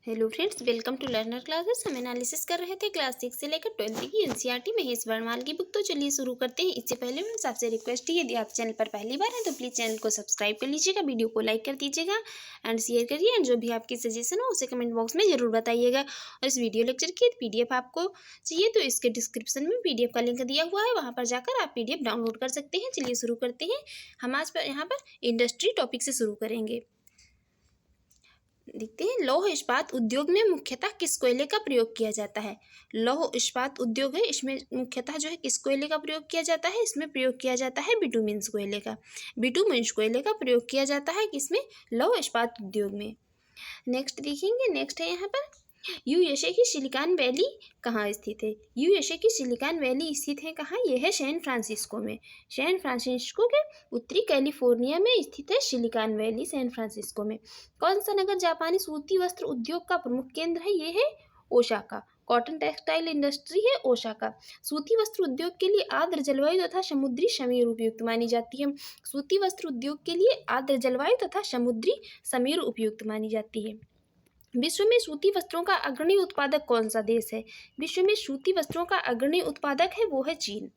Hello friends, welcome to learner classes. हम analysis कर रहे थे क्लास 6 से लेकर 12 की एनसीईआरटी महेश वर्णवाल की बुक। तो चलिए शुरू करते हैं। इससे पहले फ्रेंड्स आपसे रिक्वेस्ट है, यदि आप चैनल पर पहली बार हैं तो प्लीज़ चैनल को सब्सक्राइब कर लीजिएगा, वीडियो को लाइक कर दीजिएगा एंड शेयर करिए, एंड जो भी आपकी सजेशन हो उसे कमेंट बॉक्स में जरूर बताइएगा। और इस वीडियो लेक्चर की PDF आपको चाहिए तो इसके डिस्क्रिप्शन में PDF का लिंक दिया हुआ है, वहाँ पर जाकर आप PDF डाउनलोड कर सकते हैं। चलिए शुरू करते हैं। हम आज यहाँ पर इंडस्ट्री टॉपिक से शुरू करेंगे। देखते हैं, लौह इस्पात उद्योग में मुख्यतः किस कोयले का प्रयोग किया जाता है। लौह इस्पात उद्योग है, इसमें मुख्यतः जो है किस कोयले का प्रयोग किया जाता है। इसमें प्रयोग किया जाता है बिटुमिन्स कोयले का। बिटुमिन्स कोयले का प्रयोग किया जाता है किसमें, लौह इस्पात उद्योग में। नेक्स्ट देखेंगे, नेक्स्ट है यहाँ पर यूएसए की सिलिकॉन वैली कहाँ स्थित है। यूएसए की सिलिकॉन वैली स्थित है कहाँ, यह है सैन फ्रांसिस्को में। सैन फ्रांसिस्को के उत्तरी कैलिफोर्निया में स्थित है सिलिकॉन वैली, सैन फ्रांसिस्को में। कौन सा नगर जापानी सूती वस्त्र उद्योग का प्रमुख केंद्र है, यह है ओसाका। कॉटन टेक्सटाइल इंडस्ट्री है ओसाका। सूती वस्त्र उद्योग के लिए आर्द्र जलवायु तथा समुद्री समीर उपयुक्त मानी जाती है। सूती वस्त्र उद्योग के लिए आर्द्र जलवायु तथा समुद्री समीर उपयुक्त मानी जाती है। विश्व में सूती वस्त्रों का अग्रणी उत्पादक कौन सा देश है। विश्व में सूती वस्त्रों का अग्रणी उत्पादक है वो है चीन।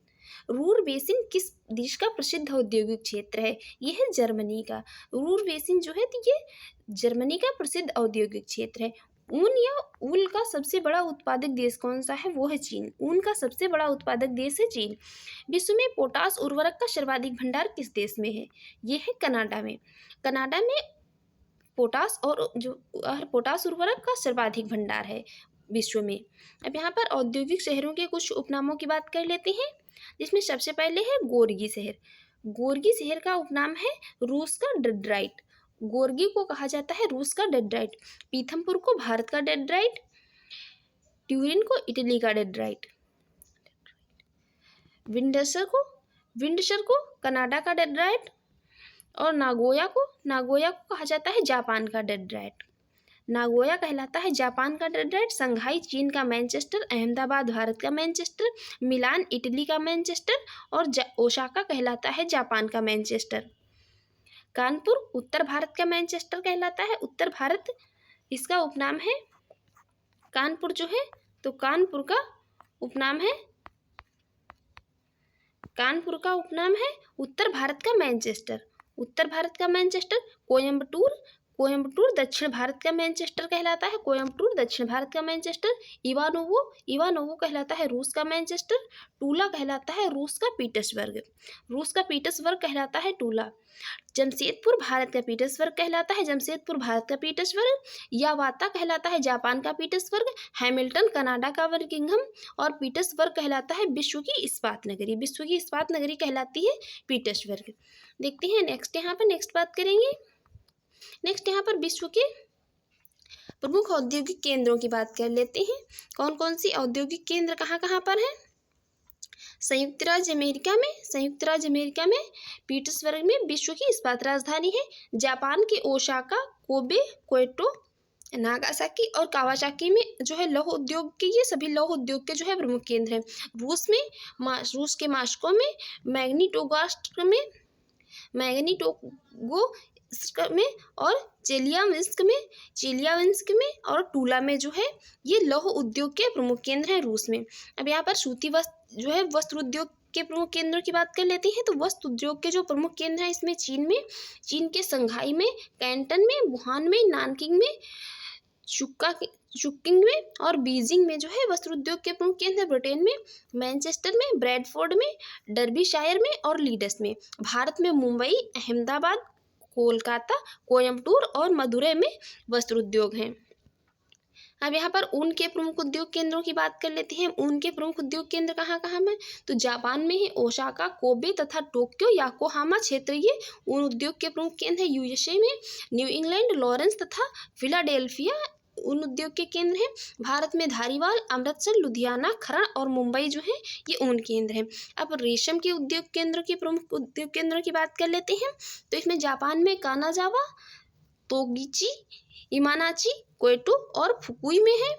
रूर बेसिन किस देश का प्रसिद्ध औद्योगिक क्षेत्र है, यह है जर्मनी का। रूर बेसिन जो है तो ये जर्मनी का प्रसिद्ध औद्योगिक क्षेत्र है। ऊन या ऊल का सबसे बड़ा उत्पादक देश कौन सा है, वो है चीन। ऊन का सबसे बड़ा उत्पादक देश है चीन। विश्व में पोटास उर्वरक का सर्वाधिक भंडार किस देश में है, यह है कनाडा में। कनाडा में पोटास और जो पोटास उर्वरक का सर्वाधिक भंडार है विश्व में। अब यहाँ पर औद्योगिक शहरों के कुछ उपनामों की बात कर लेते हैं, जिसमें सबसे पहले है गोर्गी शहर। गोर्गी शहर का उपनाम है रूस का डेट्राइट। गोर्गी को कहा जाता है रूस का डेट्राइट। पीथमपुर को भारत का डेट्राइट, ट्यूरिन को इटली का डेट्राइट, विंडसर को कनाडा का डेट्राइट, और नागोया को कहा जाता है जापान का डेट्राइट। नागोया कहलाता है जापान का डेट्राइट। संघाई चीन का मैनचेस्टर, अहमदाबाद भारत का मैनचेस्टर, मिलान इटली का मैनचेस्टर, और ओसाका कहलाता है जापान का मैनचेस्टर। कानपुर उत्तर भारत का मैनचेस्टर कहलाता है, उत्तर भारत। इसका उपनाम है कानपुर जो है तो कानपुर का उपनाम है उत्तर भारत का मैनचेस्टर। उत्तर भारत का मैनचेस्टर। कोयम्बटूर दक्षिण भारत का मैनचेस्टर कहलाता है, कोयम्बटूर दक्षिण भारत का मैनचेस्टर। इवानोवो कहलाता है रूस का मैनचेस्टर। टूला कहलाता है रूस का पीटर्सबर्ग कहलाता है टूला। जमशेदपुर भारत का पीटर्सबर्ग कहलाता है, जमशेदपुर भारत का पीटर्सबर्ग। यावाता कहलाता है जापान का पीटर्सबर्ग। हैमिल्टन कनाडा का बर्मिंघम, और पीटर्सबर्ग कहलाता है विश्व की इस्पात नगरी कहलाती है पीटर्सबर्ग। देखते हैं नेक्स्ट, यहाँ पर नेक्स्ट बात करेंगे। नेक्स्ट यहाँ पर विश्व के प्रमुख औद्योगिक केंद्रों की बात कर लेते हैं। कौन कौन सी औद्योगिक केंद्र कहाँ कहाँ पर हैं। संयुक्त राज्य अमेरिका में पीटर्सबर्ग में विश्व की इस्पात राजधानी है। जापान के ओसाका, कोबे, क्योटो, नागासाकी और कावासाकी में जो है लौह उद्योग के, ये सभी लौह उद्योग के जो है प्रमुख केंद्र हैं। रूस के मास्को में, मैग्निटोगोर्स्क में और चेलियाबिंस्क में और टूला में जो है ये लौह उद्योग के प्रमुख केंद्र हैं रूस में। अब यहाँ पर सूती वस्त्र उद्योग के प्रमुख केंद्रों की बात कर लेते हैं। तो वस्त्र उद्योग के जो प्रमुख केंद्र हैं इसमें चीन के संघाई में, कैंटन में, वुहान में, नानकिंग में, चुकिंग में और बीजिंग में जो है वस्त्र उद्योग के प्रमुख केंद्र। ब्रिटेन में मैनचेस्टर में, ब्रैडफोर्ड में, डर्बीशायर में और लीड्स में। भारत में मुंबई, अहमदाबाद, कोलकाता, कोयम्बटूर और मदुरै में वस्त्र उद्योग हैं। अब यहाँ पर ऊन के प्रमुख उद्योग केंद्रों की बात कर लेते हैं। ऊन के प्रमुख उद्योग केंद्र कहाँ कहाँ में, तो जापान में है ओसाका, कोबे तथा टोक्यो याकोहामा क्षेत्र ये ऊन उद्योग के प्रमुख केंद्र है। यूएसए में न्यू इंग्लैंड, लॉरेंस तथा फिलाडेल्फिया ऊन उद्योग के केंद्र हैं। भारत में धारीवाल, अमृतसर, लुधियाना, खरड़ और मुंबई जो है ये ऊन केंद्र हैं। अब रेशम के उद्योग केंद्रों के प्रमुख उद्योग केंद्रों की बात कर लेते हैं। तो इसमें जापान में कानाजावा, तोगिची, इमानाची, क्योटो और फुकुई में है।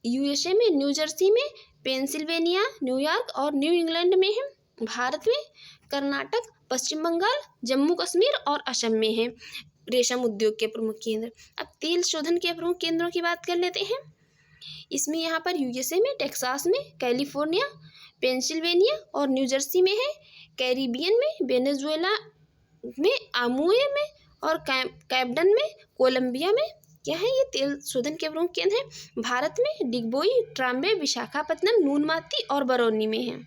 यूएसए में न्यू जर्सी में, पेंसिल्वेनिया, न्यूयॉर्क और न्यू इंग्लैंड में है। भारत में कर्नाटक, पश्चिम बंगाल, जम्मू कश्मीर और असम में है। रेशम उद्योग के प्रमुख केंद्र। अब तेल शोधन के प्रमुख केंद्रों की बात कर लेते हैं। इसमें यहाँ पर यूएसए में टेक्सास में, कैलिफोर्निया, पेंसिल्वेनिया और न्यू जर्सी में है। कैरिबियन में वेनेजुएला में, आमुए में और कैप्डन में, कोलंबिया में क्या है ये तेल शोधन के प्रमुख केंद्र हैं। भारत में डिगबोई, ट्राम्बे, विशाखापत्तनम, नूनमाती और बरौनी में है।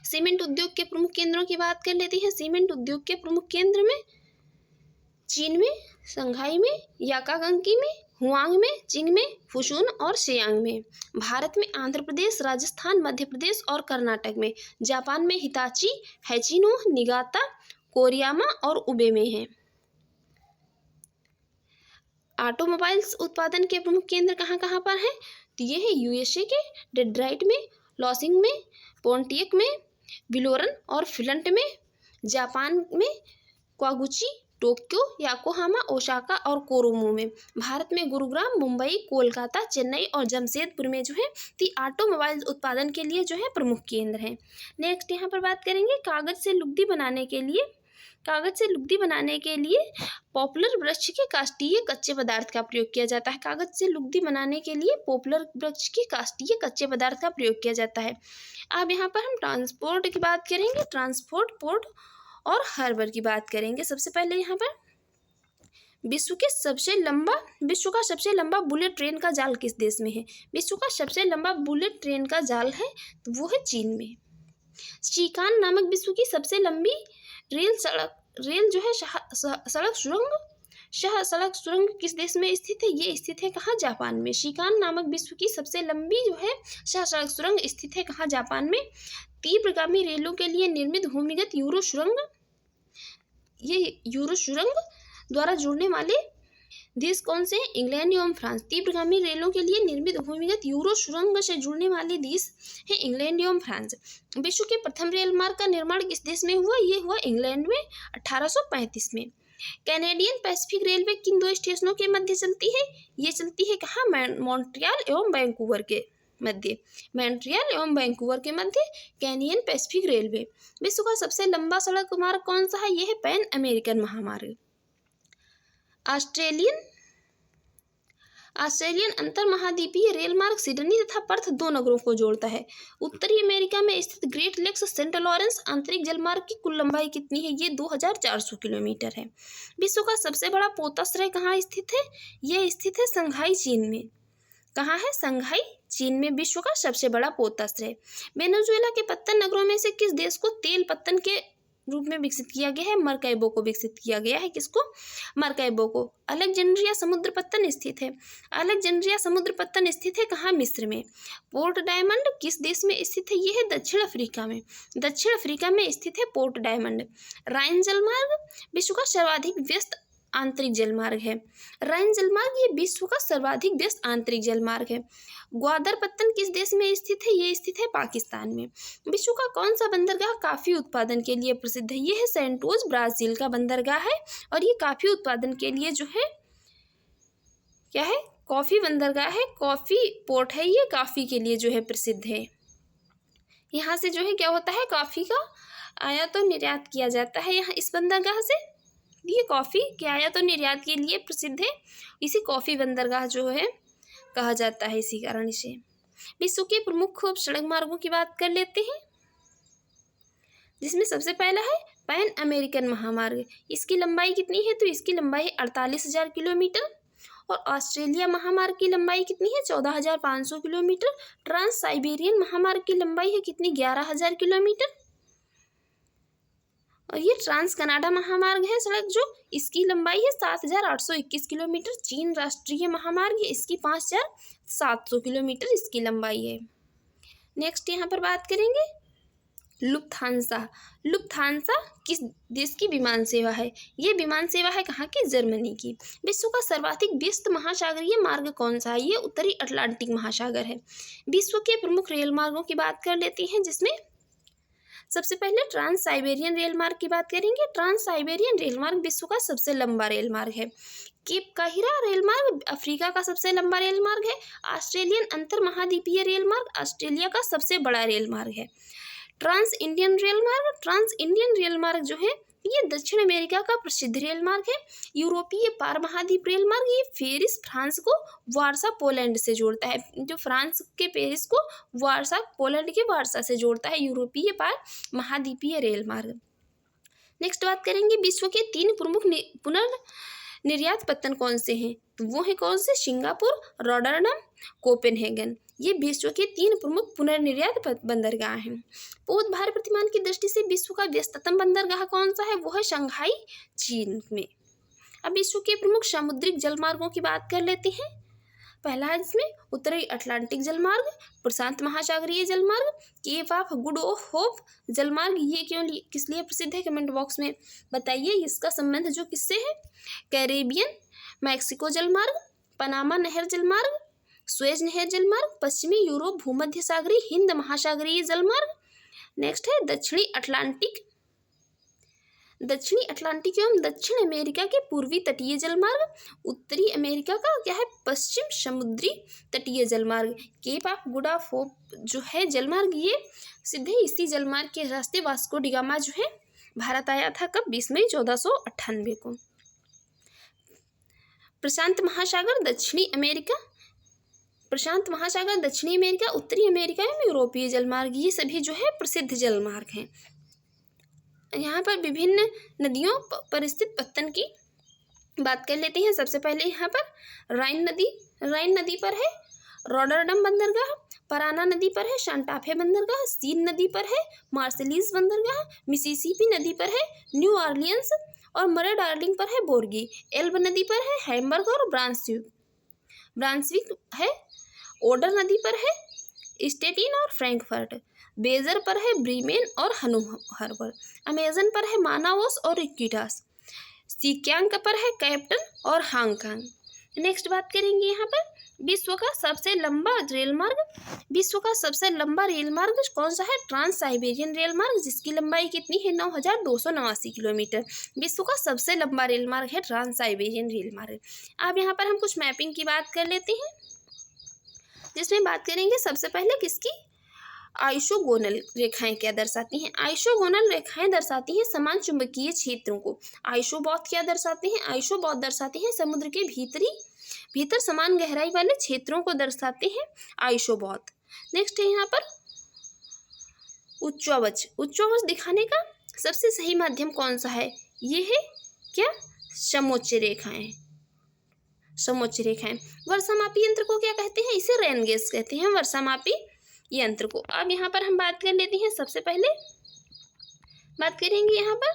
सीमेंट उद्योग के प्रमुख केंद्रों की बात कर लेते हैं। सीमेंट उद्योग के प्रमुख केंद्र में चीन में, शंघाई में, याकागंकी में, हुआंग में, चिंग में, फुशुन और शियांग में। भारत में आंध्र प्रदेश, राजस्थान, मध्य प्रदेश और कर्नाटक में। जापान में हिताची, हैचिनो, निगाता, कोरियामा और उबे में है। ऑटोमोबाइल्स उत्पादन के प्रमुख केंद्र कहाँ कहाँ पर हैं? तो ये है यूएसए के डेट्रॉइट में, लॉसिंग में, पोंटियक में, विलोरन और फिलंट में। जापान में कागुची, टोक्यो, याकोहामा, ओसाका और कोरोमो में। भारत में गुरुग्राम, मुंबई, कोलकाता, चेन्नई और जमशेदपुर में जो है ऑटोमोबाइल उत्पादन के लिए जो है प्रमुख केंद्र हैं। नेक्स्ट यहाँ पर बात करेंगे कागज से लुगदी बनाने के लिए। कागज से लुगदी बनाने के लिए पॉपुलर वृक्ष के काष्ठीय कच्चे पदार्थ का प्रयोग किया जाता है। कागज से लुगदी बनाने के लिए पॉपुलर वृक्ष के काष्ठीय कच्चे पदार्थ का प्रयोग किया जाता है। अब यहाँ पर हम ट्रांसपोर्ट की बात करेंगे। ट्रांसपोर्ट, पोर्ट और हार्बर की बात करेंगे। सबसे पहले यहाँ पर विश्व का सबसे लंबा बुलेट ट्रेन का जाल किस देश में है? विश्व का सबसे लंबा बुलेट ट्रेन का जाल है तो वो है चीन में। शीकान नामक विश्व की सबसे लंबी रेल जो है सड़क सुरंग किस देश में स्थित है? ये स्थित है कहाँ? जापान में। शीकान नामक विश्व की सबसे लंबी जो है सड़क सुरंग स्थित है कहाँ? जापान में। तीव्रगामी रेलों के लिए निर्मित भूमिगत यूरो सुरंग, ये यूरो सुरंग द्वारा जुड़ने वाले देश कौन से हैं? इंग्लैंड एवं फ्रांस। तीव्रगामी रेलों के लिए निर्मित भूमिगत यूरो सुरंग से जुड़ने वाले देश हैं इंग्लैंड एवं फ्रांस। विश्व के प्रथम रेल मार्ग का निर्माण किस देश में हुआ? ये हुआ इंग्लैंड में 1835 में। कैनेडियन पैसिफिक रेलवे किन दो स्टेशनों के मध्य चलती है? ये चलती है कहाँ? मॉन्ट्रियल एवं वैंकूवर के मध्य। मॉन्ट्रियल एवं वैंकूवर के मध्य कैनेडियन पैसिफिक रेलवे। विश्व का सबसे लंबा सड़क मार्ग कौन सा है? यह है पैन अमेरिकन महामार्ग। ऑस्ट्रेलियन अंतर महाद्वीपीय रेल मार्ग सिडनी तथा पर्थ दो नगरों को जोड़ता है। उत्तरी अमेरिका में स्थित ग्रेट लेक्स सेंट लॉरेंस आंतरिक जलमार्ग की कुल लंबाई कितनी है? ये 2400 किलोमीटर है। विश्व का सबसे बड़ा पोताश्रय कहाँ स्थित है? यह स्थित है शंघाई, चीन में। कहाँ है? शंघाई, चीन में विश्व का सबसे बड़ा पोताश्रय। वेनेजुएला के पत्तन नगरों में से किस देश को तेल पत्तन के रूप में विकसित किया गया है? मरकैबो को विकसित किया गया है। किसको? मरकैबो को। अलेक्जेंड्रिया समुद्र पत्तन स्थित है। अलेक्जेंड्रिया समुद्र पत्तन स्थित है कहाँ? मिस्र में। पोर्ट डायमंड किस देश में स्थित है? ये है दक्षिण अफ्रीका में। दक्षिण अफ्रीका में स्थित है पोर्ट डायमंड। राइन जलमार्ग विश्व का सर्वाधिक व्यस्त आंतरिक जलमार्ग है। राइन जलमार्ग ये विश्व का सर्वाधिक व्यस्त आंतरिक जलमार्ग है। ग्वादर पत्तन किस देश में स्थित है? ये स्थित है पाकिस्तान में। विश्व का कौन सा बंदरगाह काफी उत्पादन के लिए प्रसिद्ध है? ये है सेंटोस, ब्राजील का बंदरगाह है और ये काफी उत्पादन के लिए जो है क्या है? कॉफी बंदरगाह है, कॉफी पोर्ट है, ये कॉफी के लिए जो है प्रसिद्ध है। यहाँ से जो है क्या होता है? कॉफी का आयात और निर्यात किया जाता है। यहाँ इस बंदरगाह से ये कॉफ़ी के आयात और निर्यात के लिए प्रसिद्ध है। इसे कॉफ़ी बंदरगाह जो है कहा जाता है इसी कारण इसे। विश्व के प्रमुख सड़क मार्गों की बात कर लेते हैं, जिसमें सबसे पहला है पैन अमेरिकन महामार्ग। इसकी लंबाई कितनी है? तो इसकी लंबाई 48,000 किलोमीटर। और ऑस्ट्रेलिया महामार्ग की लंबाई कितनी है? 14,500 किलोमीटर। ट्रांस साइबेरियन महामार्ग की लंबाई है कितनी? 11,000 किलोमीटर। और ये ट्रांस कनाडा महामार्ग है सड़क जो, इसकी लंबाई है 7,821 किलोमीटर। चीन राष्ट्रीय महामार्ग है, इसकी 5,700 किलोमीटर इसकी लंबाई है। नेक्स्ट यहाँ पर बात करेंगे लुफ्थांसा। लुफ्थांसा किस देश की विमान सेवा है? ये विमान सेवा है कहाँ की? जर्मनी की। विश्व का सर्वाधिक व्यस्त महासागरीय मार्ग कौन सा है? ये उत्तरी अटलांटिक महासागर है। विश्व के प्रमुख रेल मार्गों की बात कर लेते हैं, जिसमें सबसे पहले ट्रांस साइबेरियन रेल मार्ग की बात करेंगे। ट्रांस साइबेरियन रेल मार्ग विश्व का सबसे लंबा रेल मार्ग है। केप काहिरा रेल मार्ग अफ्रीका का सबसे लंबा रेल मार्ग है। ऑस्ट्रेलियन अंतर महाद्वीपीय रेल मार्ग ऑस्ट्रेलिया का सबसे बड़ा रेल मार्ग है। ट्रांस इंडियन रेल मार्ग जो है ये दक्षिण अमेरिका का प्रसिद्ध रेल मार्ग है। यूरोपीय पार महाद्वीप रेल मार्ग, ये पेरिस फ्रांस को वारसा पोलैंड से जोड़ता है। जो फ्रांस के पेरिस को वारसा पोलैंड के वारसा से जोड़ता है यूरोपीय पार महाद्वीपीय रेल मार्ग। नेक्स्ट बात करेंगे विश्व के 3 प्रमुख पुनर्निर्यात पत्तन कौन से हैं, तो वो है कौन से, सिंगापुर, रॉटरडम, कोपेनहेगन। ये विश्व के 3 प्रमुख पुनर्निर्यात बंदरगाह हैं। पौध भार प्रतिमान की दृष्टि से विश्व का व्यस्ततम बंदरगाह कौन सा है, वो है शंघाई, चीन में। अब विश्व के प्रमुख समुद्रिक जलमार्गों की बात कर लेते हैं। पहला है इसमें उत्तरी अटलांटिक जलमार्ग, प्रशांत महासागरीय जलमार्ग, केप ऑफ गुड होप जलमार्ग। ये किस लिए प्रसिद्ध है, कमेंट बॉक्स में बताइए। इसका संबंध जो किससे है, कैरेबियन मैक्सिको जलमार्ग, पनामा नहर जलमार्ग, स्वेज नहर जलमार्ग, पश्चिमी यूरोप भूमध्य सागरीय हिंद महासागरीय जलमार्ग। नेक्स्ट है दक्षिणी अटलांटिक एवं दक्षिण अमेरिका के पूर्वी तटीय जलमार्ग, उत्तरी अमेरिका का क्या है, पश्चिम समुद्री तटीय जलमार्ग। केप ऑफ गुड होप जो है जलमार्ग, ये सीधे इसी जलमार्ग के रास्ते वास्को डी गामा जो है भारत आया था, कब, 20 मई 1498 को। प्रशांत महासागर दक्षिणी अमेरिका, उत्तरी अमेरिका एवं यूरोपीय जलमार्ग, ये सभी जो है प्रसिद्ध जलमार्ग हैं। यहाँ पर विभिन्न नदियों पर स्थित पत्तन की बात कर लेते हैं। सबसे पहले यहाँ पर राइन नदी पर है रॉटरडम बंदरगाह, पराना नदी पर है शांटाफे बंदरगाह, सीन नदी पर है मार्सेलिस बंदरगाह, मिसिसिपी नदी पर है न्यू ऑरलियंस और मरे डार्लिंग पर है बोर्गी, एल्ब नदी पर है हैम्बर्ग और ब्रांसविक है, ओडर नदी पर है स्टेटिन और फ्रैंकफर्ट, बेजर पर है ब्रीमेन और हनोवर, अमेजन पर है मानावोस और इक्विटास, सिक्यांग पर है कैप्टन और हांगकांग। नेक्स्ट बात करेंगे यहाँ पर विश्व का सबसे लंबा रेल मार्ग कौन सा है, ट्रांस साइबेरियन रेल मार्ग, जिसकी लंबाई कितनी है, 9289 किलोमीटर। विश्व का सबसे लंबा रेल मार्ग है ट्रांस साइबेरियन रेल मार्ग। अब यहाँ पर हम कुछ मैपिंग की बात कर लेते हैं, जिसमें बात करेंगे सबसे पहले किसकी, आइसोगोनल रेखाएं क्या दर्शाती हैं। आइसोगोनल रेखाएं दर्शाती हैं समान चुंबकीय क्षेत्रों को। आइसोबॉथ क्या दर्शाते हैं, आइसोबॉथ दर्शाते हैं समुद्र के भीतर समान गहराई वाले क्षेत्रों को दर्शाते हैं आइसोबॉथ। नेक्स्ट है यहाँ पर उच्चवच दिखाने का सबसे सही माध्यम कौन सा है, ये है क्या, समोच्च रेखाएं। वर्षामापी यंत्र को क्या कहते हैं, इसे रेन गेज कहते हैं, वर्षामापी यंत्र को। अब यहाँ पर हम बात कर लेते हैं, सबसे पहले बात करेंगे यहाँ पर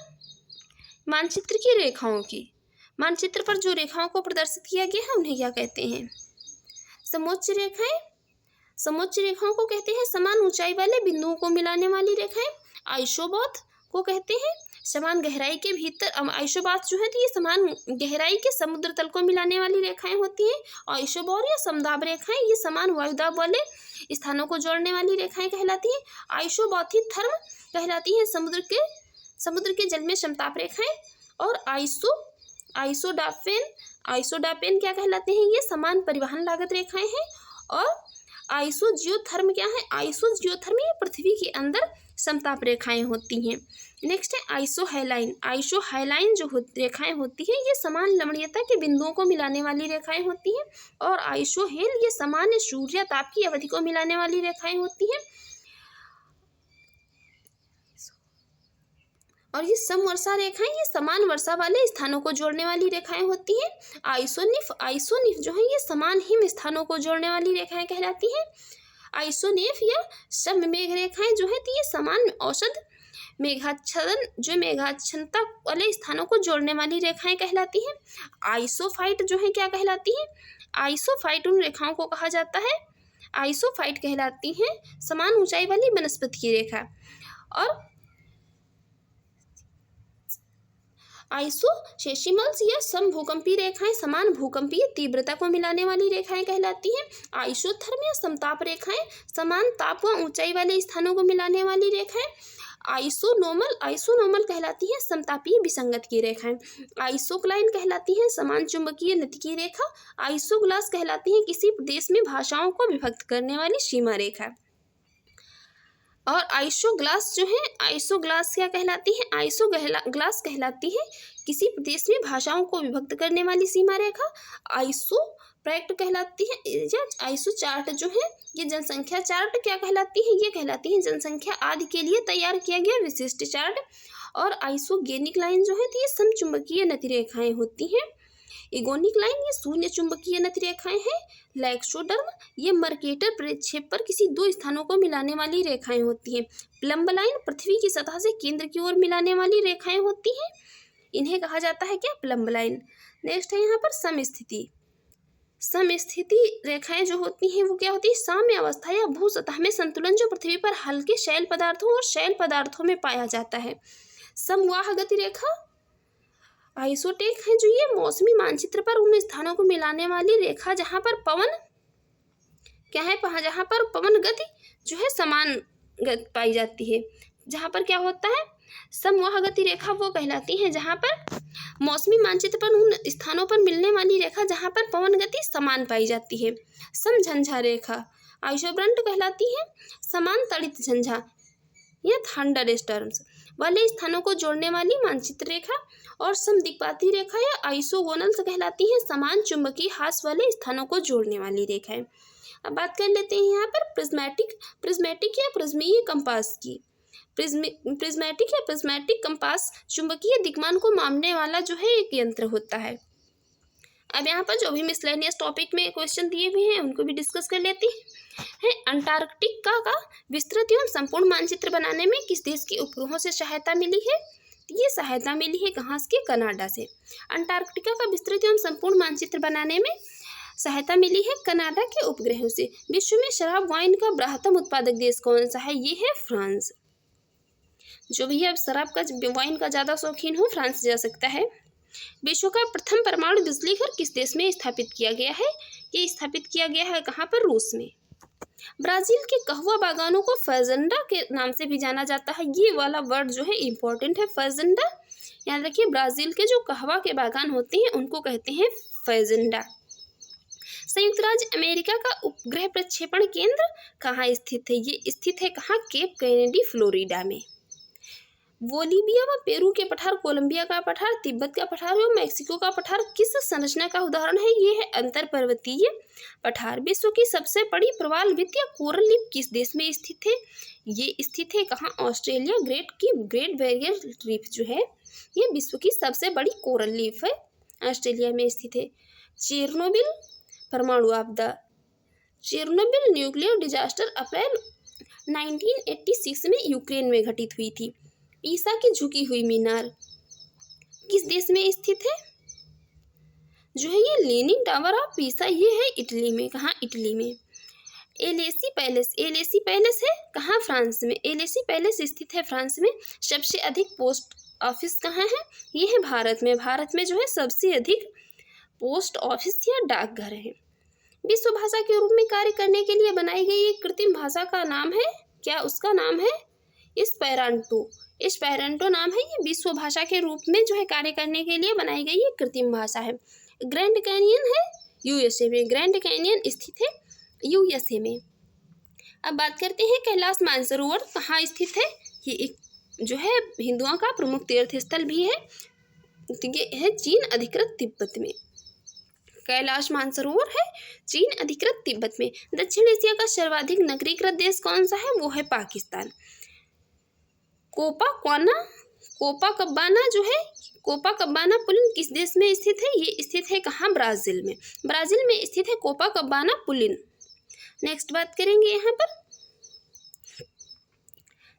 मानचित्र की रेखाओं की। मानचित्र पर जो रेखाओं को प्रदर्शित किया गया है उन्हें क्या कहते हैं, समोच्च रेखाएं। समोच्च रेखाओं को कहते हैं समान ऊंचाई वाले बिंदुओं को मिलाने वाली रेखाएं। आइसोबॉथ को कहते हैं समान गहराई के भीतर, आइसोबॉथ जो है तो ये समान गहराई के समुद्र तल को मिलाने वाली रेखाएं होती हैं। आइसोबॉर या समदाब रेखाएं ये समान वायुदाब वाले स्थानों को जोड़ने वाली रेखाएं कहलाती हैं। आइसोबॉथी थर्म कहलाती हैं समुद्र के जल में समताप रेखाएं। और आइसोडापेन क्या कहलाते हैं, ये समान परिवहन लागत रेखाएं हैं। और आइसोजियोथर्म क्या है, आइसोजियोथर्म ये पृथ्वी के अंदर समताप रेखाएं होती हैं। नेक्स्ट है आइसोहाइलाइन जो रेखाएं होती हैं ये समान लवणीयता के बिंदुओं को मिलाने वाली रेखाएं होती हैं। और आइसोहेल ये सामान्य सूर्य ताप की अवधि को मिलाने वाली रेखाएं होती हैं। और ये समवर्षा रेखाएं ये समान वर्षा वाले स्थानों को जोड़ने वाली रेखाएं होती हैं। आइसोनिफ जो है ये समान हिम स्थानों को जोड़ने वाली रेखाएं कहलाती हैं। आइसोनेफ या सममेघ रेखाएं जो है तो ये समान औसत मेघाच्छादन वाले स्थानों को जोड़ने वाली रेखाएं कहलाती हैं। आइसोफाइट जो है क्या कहलाती हैं, आइसोफाइट उन रेखाओं को कहा जाता है, आइसोफाइट कहलाती हैं समान ऊंचाई वाली वनस्पति की रेखा। और आइसोसेसिमल्स या समभूकंपीय रेखाएं समान भूकंपीय तीव्रता को मिलाने वाली रेखाएं कहलाती हैं। आइसोथर्म या समताप रेखाएं समान ताप व ऊंचाई वाले स्थानों को मिलाने वाली रेखाएं। आइसोनोमल कहलाती हैं समतापीय विसंगत की रेखाएं। आइसोक्लाइन कहलाती हैं समान चुंबकीय नति की रेखा। आइसोग्लास कहलाती हैं किसी प्रदेश में भाषाओं को विभक्त करने वाली सीमा रेखा। और आइसोग्लास जो है, आइसोग्लास क्या कहलाती है? ग्लास कहलाती है किसी प्रदेश में भाषाओं को विभक्त करने वाली सीमा रेखा। आइसो प्रेक्ट कहलाती है, या आइसो चार्ट जो है ये जनसंख्या चार्ट क्या कहलाती है? ये कहलाती है जनसंख्या आदि के लिए तैयार किया गया विशिष्ट चार्ट। और आइसोगेनिक लाइन जो है तो ये समचुंबकीय नतिरेखाएं होती हैं। इगोनिक लाइन ये शून्य चुंबकीय नतिरेखाएं हैं। लैक्सोडर्म ये मर्केटर परिक्षेप पर किसी दो स्थानों को मिलाने वाली रेखाएं होती हैं। प्लम्ब लाइन पृथ्वी की सतह से केंद्र की ओर मिलाने वाली रेखाएं होती हैं, इन्हें कहा जाता है क्या? Plumb line. नेक्स्ट है यहाँ पर समस्थिति। समस्थिति रेखाएं जो होती हैं वो क्या होती है? साम्य अवस्था या भू सतह में संतुलन जो पृथ्वी पर हल्के शैल पदार्थों और शैल पदार्थों में पाया जाता है। समवाह गति रेखा आइसोटेक है जो ये मौसमी मानचित्र पर उन स्थानों को मिलाने वाली रेखा जहां पर पवन क्या है, जहां पर पवन गति जो है समान गति पाई जाती है। जहां पर क्या होता है? समवाह गति रेखा वो कहलाती है जहां पर मौसमी मानचित्र पर उन स्थानों पर मिलने वाली रेखा जहां पर पवन गति समान पाई जाती है। समझंझा रेखा आइसोब्रंट कहलाती है समान तड़ित झंझा या थंडर स्टॉर्म्स वाले स्थानों को जोड़ने वाली मानचित्र रेखा। और समदिक्पाती रेखा या आइसोगोनल्स कहलाती हैं समान चुंबकीय हास वाले स्थानों को जोड़ने वाली रेखाएं। अब बात कर लेते हैं यहाँ पर प्रिज्मेटिक या प्रिज्मीय कंपास की। प्रिज्मेटिक कंपास चुंबकीय दिक्मान को मापने वाला जो है एक यंत्र होता है। अब यहाँ पर जो भी मिसलेनियस टॉपिक में क्वेश्चन दिए हुए हैं उनको भी डिस्कस कर लेते हैं। अंटार्कटिका का विस्तृत एवं संपूर्ण मानचित्र बनाने में किस देश के उपग्रहों से सहायता मिली है? ये सहायता मिली है कहाँ से? कनाडा से। अंटार्कटिका का विस्तृत एवं संपूर्ण मानचित्र बनाने में सहायता मिली है कनाडा के उपग्रहों से। विश्व में शराब वाइन का बृहत्तम उत्पादक देश कौन सा है? ये है फ्रांस। जो भी अब शराब का वाइन का ज़्यादा शौकीन हो फ्रांस जा सकता है। विश्व का प्रथम परमाणु बिजली घर किस देश में स्थापित किया गया है? ये स्थापित किया गया है कहाँ पर? रूस में। ब्राजील के कहवा बागानों को फैजेंडा के नाम से भी जाना जाता है। ये वाला वर्ड जो है इम्पोर्टेंट है, फैजेंडा। याद रखिए, ब्राजील के जो कहवा के बागान होते हैं उनको कहते हैं फैजेंडा। संयुक्त राज्य अमेरिका का उपग्रह प्रक्षेपण केंद्र कहाँ स्थित है? ये स्थित है कहाँ? केप कैनेडी, फ्लोरिडा में। बोलीविया व पेरू के पठार, कोलंबिया का पठार, तिब्बत का पठार और मैक्सिको का पठार किस संरचना का उदाहरण है? ये है अंतर पर्वतीय पठार। विश्व की सबसे बड़ी प्रवाल भित्ति या कोरल रीफ किस देश में स्थित है? ये स्थित है कहाँ? ऑस्ट्रेलिया। ग्रेट बैरियर रीफ जो है ये विश्व की सबसे बड़ी कोरल रीफ है, ऑस्ट्रेलिया में स्थित है। चेरनोबिल परमाणु आपदा। चेरनोबिल न्यूक्लियर डिजास्टर अप्रैल 1986 में यूक्रेन में घटित हुई थी। पीसा की झुकी हुई मीनार किस देश में स्थित है? जो है ये लीनिंग टावर ऑफ पीसा, ये है इटली में। कहाँ? इटली में। एलेसी पैलेस है कहाँ? फ्रांस में। एलेसी पैलेस स्थित है फ्रांस में। सबसे अधिक पोस्ट ऑफिस कहाँ है? ये है भारत में। भारत में जो है सबसे अधिक पोस्ट ऑफिस या डाकघर है। विश्व भाषा के रूप में कार्य करने के लिए बनाई गई एक कृत्रिम भाषा का नाम है क्या? उसका नाम है एस्पेरांटो नाम है। ये विश्व भाषा के रूप में जो है कार्य करने के लिए बनाई गई एक कृत्रिम भाषा है। ग्रैंड कैनियन है यूएसए में। ग्रैंड कैनियन स्थित है यूएसए में। अब बात करते हैं कैलाश मानसरोवर कहाँ स्थित है? ये एक जो है हिंदुओं का प्रमुख तीर्थ स्थल भी है। ये है चीन अधिकृत तिब्बत में। कैलाश मानसरोवर है चीन अधिकृत तिब्बत में। दक्षिण एशिया का सर्वाधिक नगरीकृत देश कौन सा है? वो है पाकिस्तान। कोपाकबाना जो है कोपाकबाना पुलिन किस देश में स्थित है? ये स्थित है कहाँ? ब्राजील में। ब्राजील में स्थित है कोपाकबाना पुलिन। नेक्स्ट बात करेंगे यहाँ पर।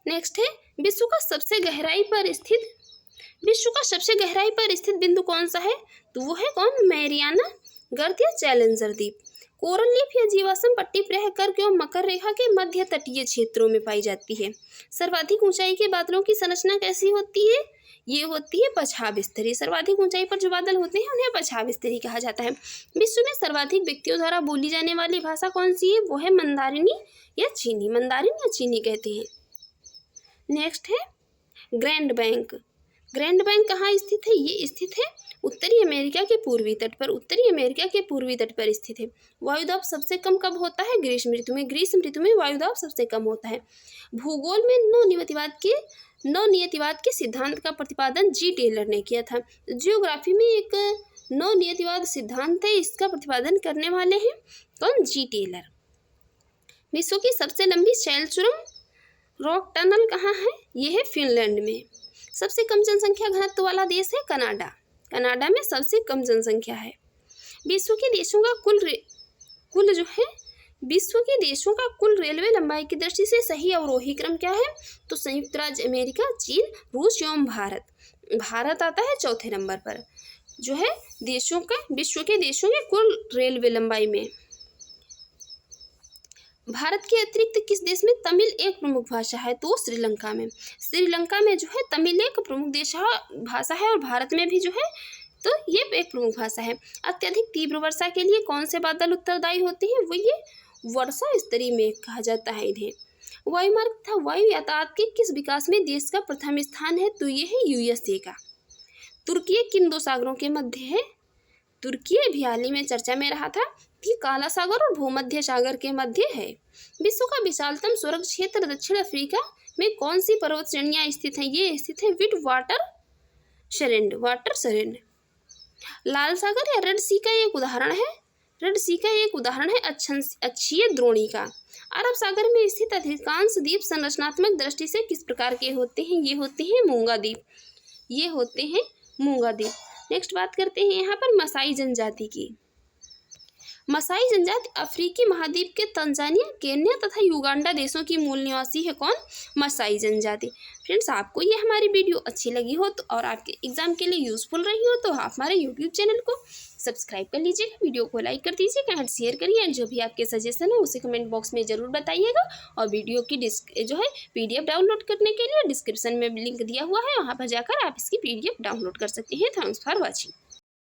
नेक्स्ट है विश्व का सबसे गहराई पर स्थित बिंदु कौन सा है? तो वो है कौन? मैरियाना गर्त या चैलेंजर द्वीप। कोरल रीफ या जीवाश्म पट्टी प्रायः कर्क एवं मकर रेखा के मध्य तटीय क्षेत्रों में पाई जाती है। सर्वाधिक ऊंचाई के बादलों की संरचना कैसी होती है? ये होती है पछाव स्तरीय। सर्वाधिक ऊंचाई पर जो बादल होते हैं उन्हें पछाव स्तरीय कहा जाता है। विश्व में सर्वाधिक व्यक्तियों द्वारा बोली जाने वाली भाषा कौन सी है? वो है मंदारिनी या चीनी। मंदारिन या चीनी कहते हैं। नेक्स्ट है ग्रैंड बैंक। ग्रैंड बैंक कहाँ स्थित है? ये स्थित है उत्तरी अमेरिका के पूर्वी तट पर, उत्तरी अमेरिका के पूर्वी तट पर स्थित है। वायुदाब सबसे कम कब होता है? ग्रीष्म ऋतु में। ग्रीष्म ऋतु में वायुदाब सबसे कम होता है। भूगोल में नवनियतिवाद के सिद्धांत का प्रतिपादन जी टेलर ने किया था। जियोग्राफी में एक नवनियतिवाद सिद्धांत है, इसका प्रतिपादन करने वाले हैं कौन? जी टेलर। विश्व की सबसे लंबी शैल सुरंग रॉक टनल कहाँ है? ये है फिनलैंड में। सबसे कम जनसंख्या घनत्व वाला देश है कनाडा। कनाडा में सबसे कम जनसंख्या है। विश्व के देशों का कुल रेलवे लंबाई की दृष्टि से सही अवरोही क्रम क्या है? तो संयुक्त राज्य अमेरिका, चीन, रूस एवं भारत। भारत आता है चौथे नंबर पर जो है विश्व के देशों के कुल रेलवे लंबाई में। भारत के अतिरिक्त किस देश में तमिल एक प्रमुख भाषा है? तो श्रीलंका में। श्रीलंका में जो है तमिल एक प्रमुख भाषा है और भारत में भी जो है तो ये एक प्रमुख भाषा है। अत्यधिक तीव्र वर्षा के लिए कौन से बादल उत्तरदायी होते हैं? वो ये वर्षा स्तरीय मेघ कहा जाता है इन्हें। वायुमार्ग तथा वायु यातायात के किस विकास में देश का प्रथम स्थान है? तो ये है यूएसए का। तुर्की किन दो सागरों के मध्य है? तुर्की अभी हाल ही में चर्चा में रहा था कि काला सागर और भूमध्य सागर के मध्य है। विश्व का विशालतम स्वर्ग क्षेत्र दक्षिण अफ्रीका में कौन सी पर्वत श्रेणियां स्थित हैं? ये स्थित है विट वाटर सरेंड। लाल सागर या रेड सी का एक उदाहरण है अक्षीय द्रोणिका। अरब सागर में स्थित अधिकांश द्वीप संरचनात्मक दृष्टि से किस प्रकार के होते हैं? ये होते हैं मूंगा द्वीप। नेक्स्ट बात करते हैं यहाँ पर मसाई जनजाति की। मसाई जनजाति अफ्रीकी महाद्वीप के तंजानिया, केन्या तथा युगांडा देशों की मूल निवासी है कौन? मसाई जनजाति। फ्रेंड्स, आपको ये हमारी वीडियो अच्छी लगी हो तो और आपके एग्जाम के लिए यूजफुल रही हो तो आप हमारे यूट्यूब चैनल को सब्सक्राइब कर लीजिएगा, वीडियो को लाइक कर दीजिएगा एंड शेयर करिए एंड जो भी आपके सजेशन है उसे कमेंट बॉक्स में ज़रूर बताइएगा। और वीडियो की PDF डाउनलोड करने के लिए डिस्क्रिप्शन में लिंक दिया हुआ है, वहाँ पर जाकर आप इसकी PDF डाउनलोड कर सकते हैं। Thanks for watching.